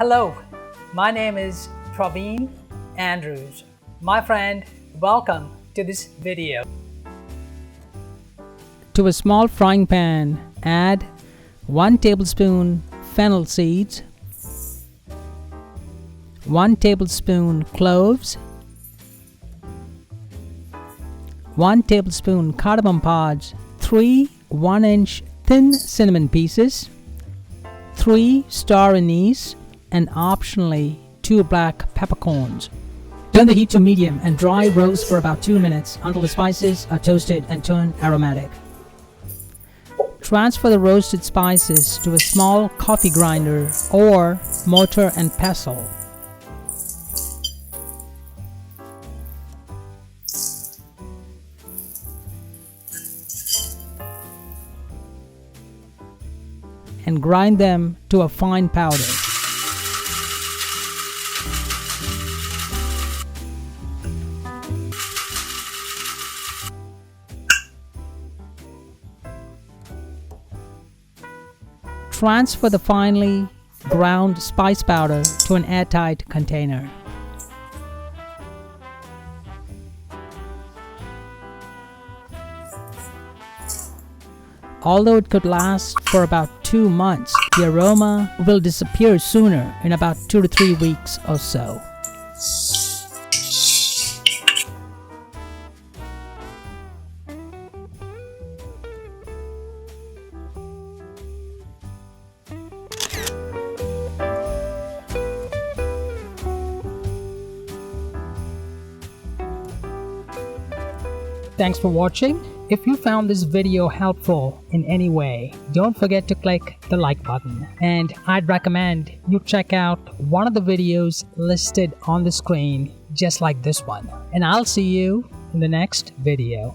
Hello, my name is Praveen Andrews. My friend, welcome to this video. To a small frying pan, add 1 tablespoon fennel seeds, 1 tablespoon cloves, 1 tablespoon cardamom pods, 3 1-inch thin cinnamon pieces, 3 star anise, and optionally 2 black peppercorns. Turn the heat to medium and dry roast for about 2 minutes until the spices are toasted and turn aromatic. Transfer the roasted spices to a small coffee grinder or mortar and pestle. And grind them to a fine powder. Transfer the finely ground spice powder to an airtight container. Although it could last for about 2 months, the aroma will disappear sooner in about 2 to 3 weeks or so. Thanks for watching. If you found this video helpful in any way, don't forget to click the like button. And I'd recommend you check out one of the videos listed on the screen, just like this one. And I'll see you in the next video.